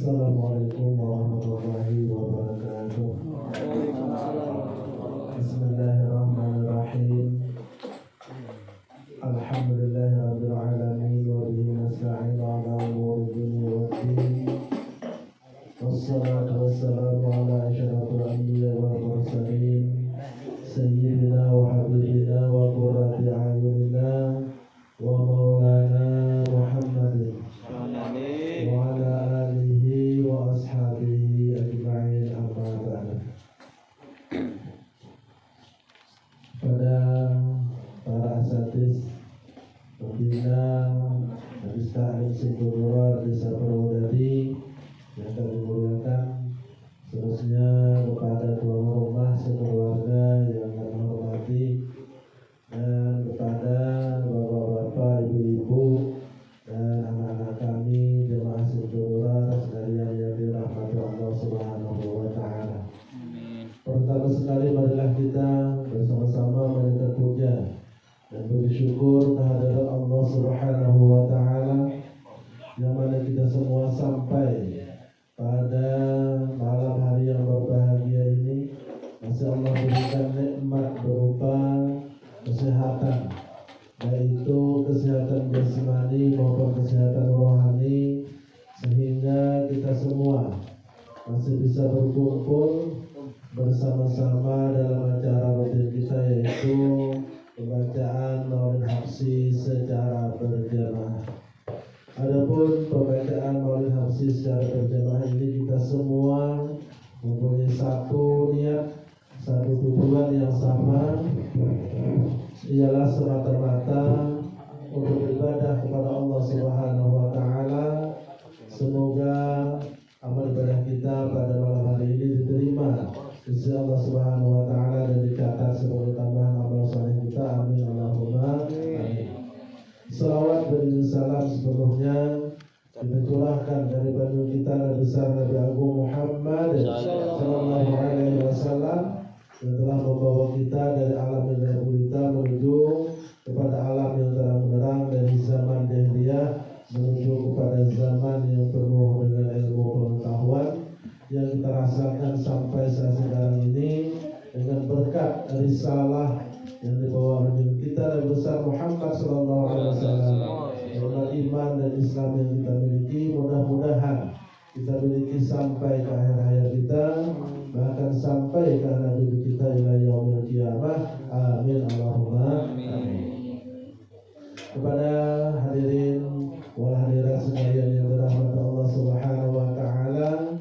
Assalamualaikum warahmatullahi wabarakatuh. Bismillahirrahmanirrahim. Alhamdulillahirabbil alamin wa bihi nasta'inu ala umuri dunya waddin. Wassalatu wassalamu ala asyrafil anbiya wal mursalin sayyidina wa habibina wa qurrati a'yunina wa maulana Muhammadin wa ala alihi wa ashabihi ajma'in, amma ba'du. Pada para asatidz pembina Majelis Ta'lim Singapura Desa Purwodadi yang kami muliakan, seterusnya kepada tuan rumah sekeluarga yang kami hormati, dan kepada bapak-bapak, ibu-ibu, dan anak-anak kami jemaah Singapura sekalian yang dirahmati Allah Subhanahu wa Ta'ala. Pertama sekali marilah kita bersama-sama mengucap puja dan bersyukur kehadirat Allah Subhanahu wa Ta'ala, yang mana kita semua sampai pada malam hari yang berbahagia ini masih Allah berikan nikmat berupa kesehatan, yaitu kesehatan jasmani maupun kesehatan rohani, sehingga kita semua masih bisa berkumpul bersama-sama dalam acara rutin kita, yaitu pembacaan Maulid Habsyi secara berjamaah. Adapun pembacaan Maulid Habsyi secara berjamaah ini, kita semua mempunyai satu niat, satu tujuan yang sama, ialah semata-mata untuk beribadah kepada Allah Subhanahu wa Ta'ala. Semoga amal ibadah kita pada malam hari ini diterima sisi Allah Subhanahu wa Ta'ala dan dicatat sebagai tambahan amal saleh kita. Amin Allahumma amin. Salawat dan salam sepenuhnya kita curahkan dari Nabi kita, Nabi besar Nabi Agung Muhammad sallallahu alaihi wasallam, yang telah membawa kita dari alam yang gulita menuju kepada alam yang terang benderang, dari zaman jahiliyah menuju kepada zaman yang penuh dengan ilmu pengetahuan yang kita rasakan sampai saat sekarang ini, dengan berkat risalah yang dibawa oleh kita Nabi besar Muhammad sallallahu alaihi wasallam, dengan iman dan Islam yang kita miliki. Mudah-mudahan kita miliki sampai ke akhir hayat kita, bahkan sampai ke anak cucu kita ila yaumil qiyamah. Amin Allahumma amin. Kepada hadirin wal hadirat sekalian yang dirahmati Allah Subhanahu wa Ta'ala,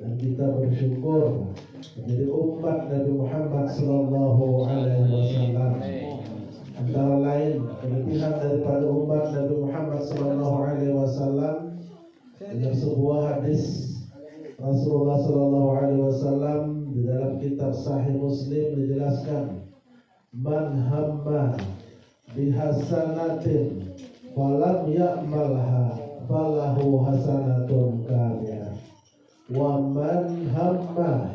dan kita bersyukur menjadi umat Nabi Muhammad sallallahu alaihi wasallam. Antara lain kelebihan daripada umat Nabi Muhammad sallallahu alaihi wasallam, dengan sebuah hadis Rasulullah sallallahu alaihi wasallam di dalam kitab Sahih Muslim dijelaskan, man hamma bihasanatin falam ya'malha falahu hasanatun kamilah, wa man hamma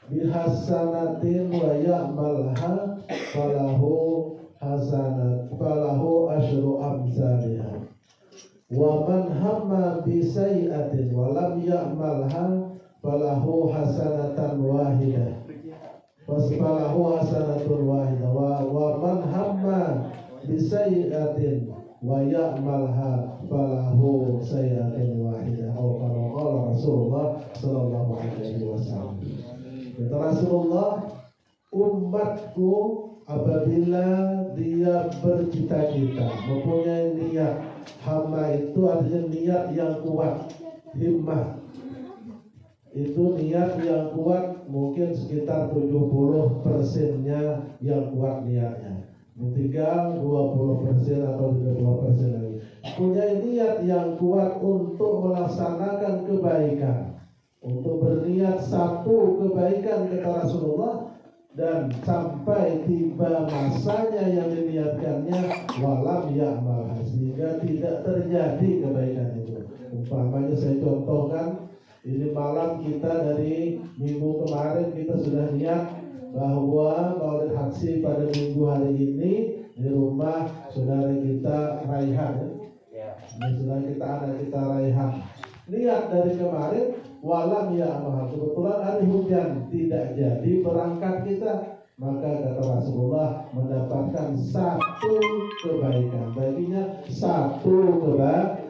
bihasanatin wa ya'malha falahu asyru amsalihha, wa man hamma bi sayyi'atin wa lam ya'malha falahu hasanatan wahidah wa man hamma bi sayyi'atin wa ya'malha falahu sayyi'atun wahidah. Qala Rasulullah sallallahu alaihi wasallam. Kata Rasulullah, umatku apabila dia bercita-cita, mempunyai niat, hama itu artinya niat yang kuat, himmah itu niat yang kuat, mungkin sekitar 70%-nya yang kuat niatnya, tinggal 20% atau 30% lagi. Punya niat yang kuat untuk melaksanakan kebaikan, untuk berniat satu kebaikan kata Rasulullah, dan sampai tiba masanya yang diniatkannya walam ya'mal, sehingga tidak terjadi kebaikan itu. Umpamanya saya contohkan, ini malam kita dari minggu kemarin kita sudah niat bahwa Maulid Habsyi pada minggu hari ini di rumah saudara kita Raihan, ini saudara kita, anak kita Raihan, niat dari kemarin walam ya'mal, kebetulan hari hujan tidak jadi berangkat kita, maka kata Rasulullah mendapatkan satu kebaikan, baginya satu kebaikan.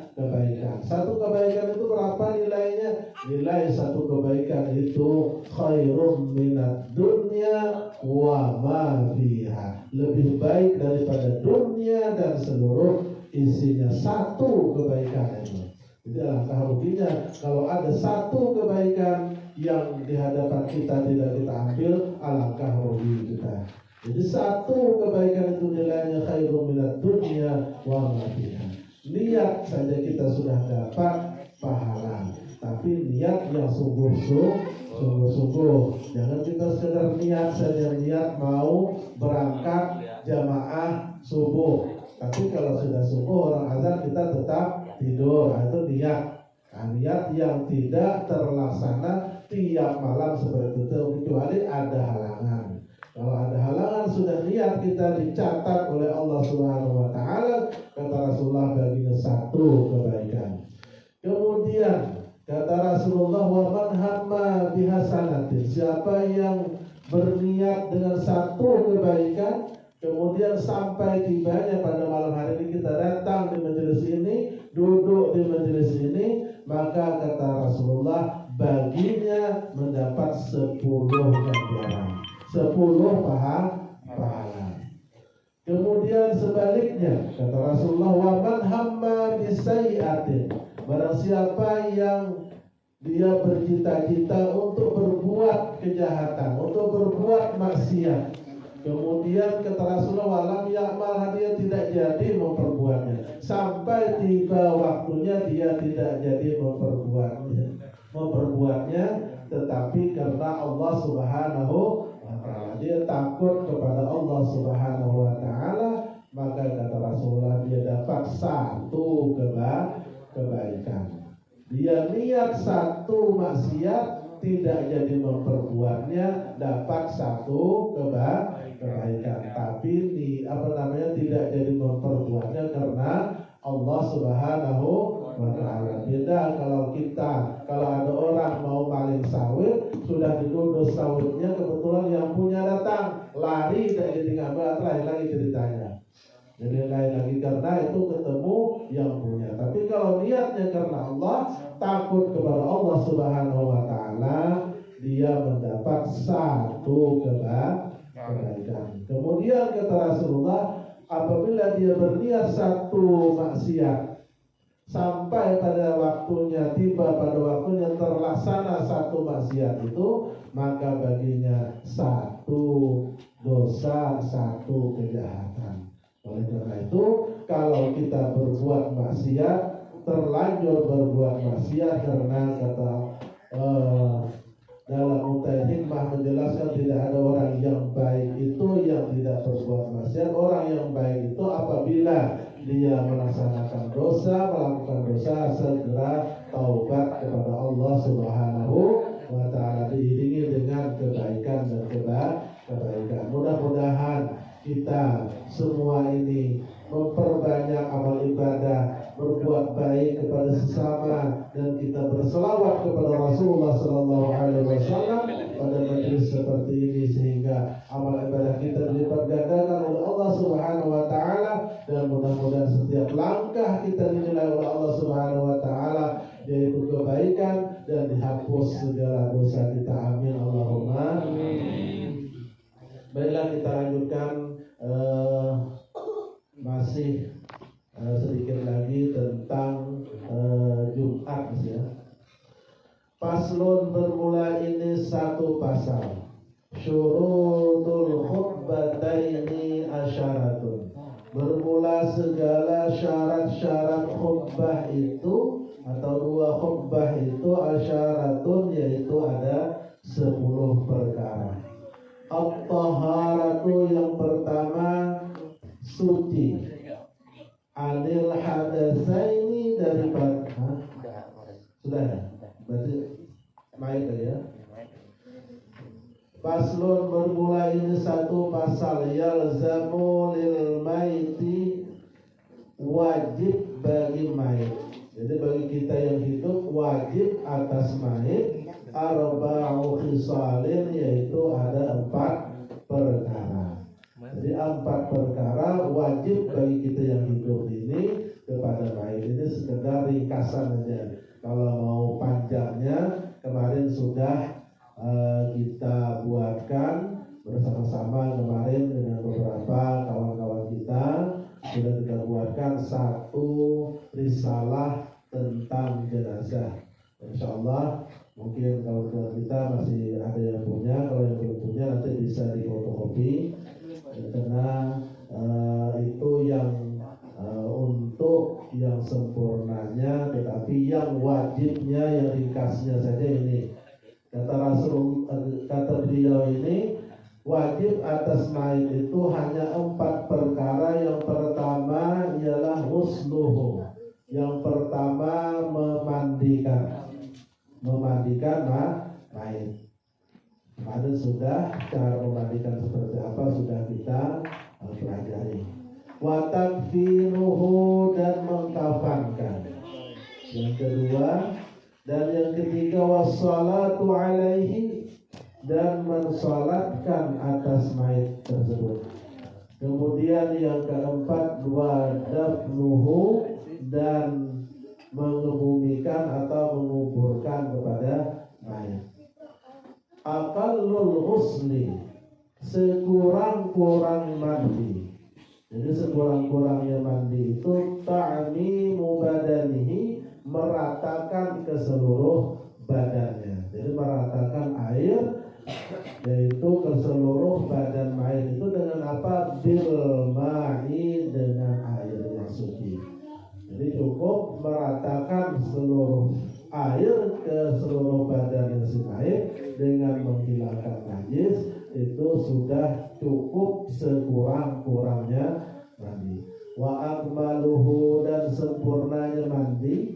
Satu kebaikan itu berapa nilainya? Nilai satu kebaikan itu khairum minad dunya wa ma fiha, lebih baik daripada dunia dan seluruh isinya. Satu kebaikan itu. Jadi alangkah ruginya kalau ada satu kebaikan yang di hadapan kita tidak kita ambil, alangkah rugi kita. Jadi satu kebaikan itu nilainya khairum minad dunya wa ma fiha. Niat saja kita sudah dapat pahala, tapi niat yang sungguh-sungguh. Jangan kita sekedar niat saja, niat mau berangkat jamaah subuh, tapi kalau sudah subuh orang azan kita tetap tidur, itu niat. Niat yang tidak terlaksana tiap malam seperti itu, kecuali ada halangan. Kalau ada halangan, sudah niat kita dicatat oleh Allah Subhanahu wa Ta'ala, kata Rasulullah, baginya satu kebaikan. Kemudian kata Rasulullah, wa man hamma bihasanatin, siapa yang berniat dengan satu kebaikan, kemudian sampai tibanya pada malam hari ini kita datang di majelis ini, duduk di majelis ini, maka kata Rasulullah, baginya mendapat 10 ganjaran, 10 pahala. Kemudian sebaliknya kata Rasulullah, wa man hamma bisayyi'atin, barang siapa yang dia bercita-cita untuk berbuat kejahatan, untuk berbuat maksiat, kemudian kata Rasulullah, walam ya'mal, dia tidak jadi memperbuatnya, sampai tiba waktunya dia tidak jadi memperbuatnya, tetapi karena Allah Subhanahu wa Ta'ala, dia takut kepada Allah Subhanahu wa Ta'ala, maka kata Rasulullah dia dapat satu kebaikan. Dia niat satu maksiat, tidak jadi memperbuatnya, dapat satu kebaikan. Tapi tidak jadi memperbuatnya karena Allah Subhanahu wa Ta'ala. Beda kalau ada orang mau maling sawit, sudah dituduh sawitnya, kebetulan yang punya datang, lari dan jadi ngambil, lain lagi ceritanya. Jadi lain lagi karena itu ketemu yang punya. Tapi kalau niatnya karena Allah, takut kepada Allah Subhanahu wa Ta'ala, dia mendapat satu kebaikan. Kemudian kata Rasulullah, apabila dia berniat satu maksiat, sampai pada waktunya, tiba pada waktunya terlaksana satu maksiat itu, maka baginya satu dosa, satu kejahatan. Oleh karena itu, kalau kita berbuat maksiat, terlanjur berbuat maksiat, karena kata dalam Mu'tahid Hikmah menjelaskan tidak ada orang yang baik itu yang tidak berbuat maksiat. Orang yang baik itu apabila dia melaksanakan dosa, melakukan dosa, segera taubat kepada Allah Subhanahu wa Ta'ala, diiringi dengan kebaikan dan kebaikan. Mudah-mudahan kita semua ini memperbanyak amal ibadah, berbuat baik kepada sesama, dan kita berselawat kepada Rasulullah Sallallahu Alaihi Wasallam pada majelis seperti ini, sehingga amal ibadah kita dilipat gandakan oleh Allah Subhanahu Wa Taala, dan mudah-mudahan setiap langkah kita dinilai oleh Allah Subhanahu Wa Taala yaitu kebaikan, dan dihapus segala dosa kita. Amin Allahumma amin. Baiklah, kita lanjutkan masih sedikit lagi tentang Jumat ya. Paslon bermula ini satu pasal. Syurutul khutbataini asyaratun. Bermula segala syarat-syarat khutbah itu atau dua khutbah itu asyaratun, yaitu ada 10 perkara. At-taharatu, yang pertama suci, anil hadatsaini, daripada sudah ya, berarti main ya. Paslon bermula ini satu pasal, yalzamu lil maiti, wajib bagi mayit, Jadi bagi kita yang hidup wajib atas mayit arba'u khisalin, yaitu ada 4 perkara. Jadi 4 perkara wajib bagi kita yang hidup ini kepada mayit. Ini sekedar ringkasan aja. Kalau mau panjangnya kemarin sudah kita buatkan bersama-sama kemarin dengan beberapa kawan-kawan kita, sudah kita buatkan 1 risalah tentang jenazah. Insya Allah mungkin kalau kita masih ada yang punya, kalau yang belum punya nanti bisa difotokopi, karena itu yang untuk yang sempurnanya, tetapi yang wajibnya, yang ringkasnya saja ini. Kata beliau ini, wajib atas mayit itu hanya 4 perkara. Yang pertama ialah husnuhu. Yang pertama memandikan mayit. Kemarin sudah cara memandikan seperti apa sudah kita pelajari. Wa takfinuhu, dan mengkafankan. Yang kedua, dan yang ketiga wassalatu alaihi, dan mensalatkan atas mayit tersebut. Kemudian yang keempat, wa dafnuhu, dan mengebumikan atau menguburkan kepada mayit. Aqallul ghusli, sekurang-kurang mandi. Jadi sekurang-kurangnya mandi itu ta'mimu badanihi, meratakan ke seluruh badannya. Jadi meratakan air, yaitu ke seluruh badan mayit itu dengan apa? Bil ma'i, dengan air yang suci. Jadi cukup meratakan seluruh air ke seluruh badan si mayit dengan menghilangkan najis, itu sudah cukup sekurang-kurangnya mandi. Wa akmaluhu, dan sempurnanya mandi.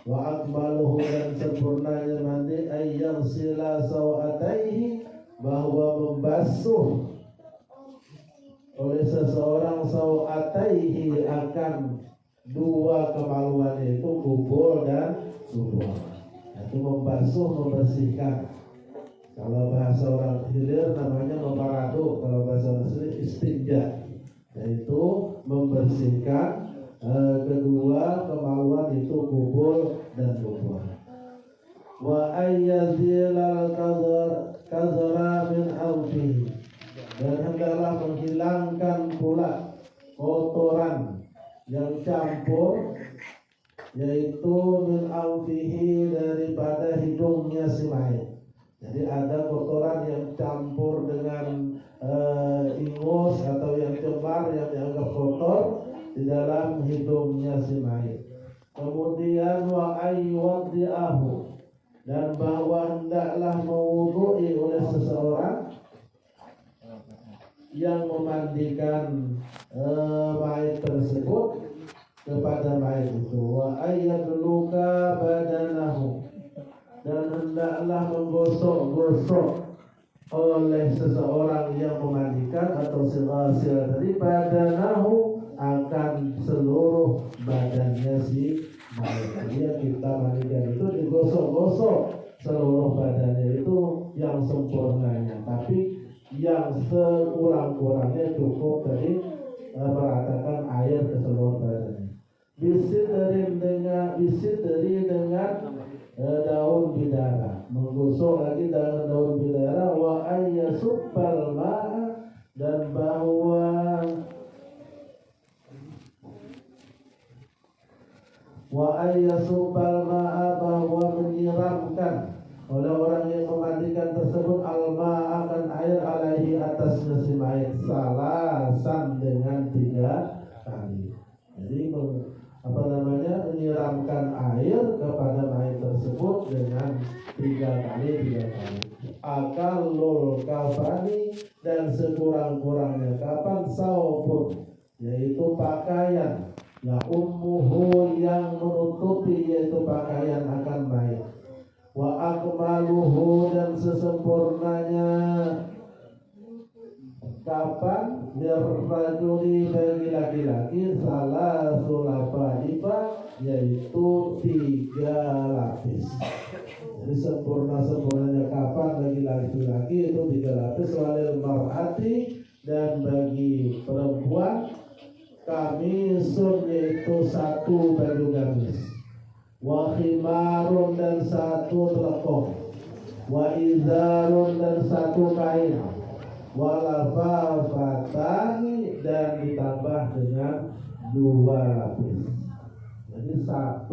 Wa akmaluhu, dan sempurnanya mandi ayyang sila sawataihi, bahwa membasuh oleh seseorang sawataihi, akan 2 kemaluan, itu kubur dan subur. Itu membasuh, membersihkan. Kalau bahasa orang hilir namanya memaradu, kalau bahasa asli istinja, yaitu membersihkan kedua kemaluan, itu kubur dan subur. Wa ayyazilal kazara min alfihi, dan hendaklah menghilangkan pula kotoran yang campur, yaitu min alfihi, daripada hidungnya si mayit. Jadi ada kotoran yang campur dengan ingus atau yang cemar yang dianggap kotor di dalam hidungnya si mayit. Kemudian wa ayywaddi'ahu, dan bahwa hendaklah mewudhu'i oleh seseorang yang memandikan mayit tersebut kepada mayit itu. Wa ayyadluka badanahu, dan hendaklah menggosok-gosok oleh seseorang yang memandikan atau silsil dari badanahu, akan seluruh badannya si mayit. Jadi yang kita mandikan itu digosok-gosok seluruh badannya, itu yang sempurnanya. Tapi yang sekurang-kurangnya cukup dari meratakan air ke seluruh badannya. Bisidri dengan daun bidara, menggosok lagi dengan daun bidara. Wa ayyasubbal ma'a, dan bahwa bahwa menyiramkan oleh orang yang memandikan tersebut al-ma'a, akan air, alaihi, atas si mayit, salasan, dengan 3 kali. Jadi menyiramkan air kepada mayit tersebut dengan 3 kali. Akalul kafani, dan sekurang-kurangnya kapan, saupun, yaitu pakaian, ya ummuhu, yang menutupi, yaitu pakaian akan mayit. Wa akmaluhu, dan sesempurnanya kapan, lirrajuli bagi laki-laki salah sulafaiba, yaitu 3 lapis. Jadi sempurnanya kapan bagi laki-laki itu 3 lapis, walil mar'ati, dan bagi perempuan kamisun, yaitu 1 baju gamis, wa khimarun, dan 1 telepon, wa izarun, dan 1 kain, walafafatani, dan ditambah dengan 2 lapis. Jadi 1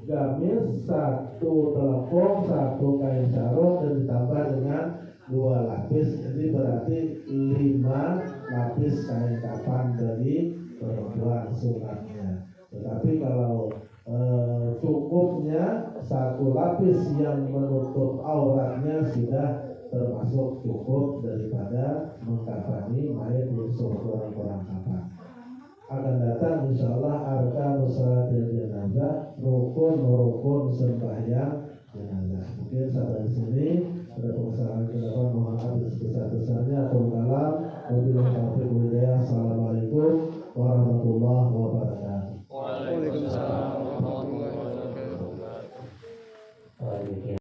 gamis, 1 telepon, 1 kain sarung, dan ditambah dengan 2 lapis. Jadi berarti 5 lapis kain kafan dari perempuan sunatnya. Tetapi kalau cukupnya 1 lapis yang menutup auratnya sudah termasuk cukup daripada mengkafani mayat yang kurang kafan. Akan datang insyaallah arkanus salatil jenazah, rukun sembahyang jenazah. Mungkin sampai di sini ada permasalahan ke depan, mohon maaf sebesar-besarnya. Aku kalam, wabillahi taufiq wal hidayah. Assalamualaikum warahmatullahi wabarakatuh.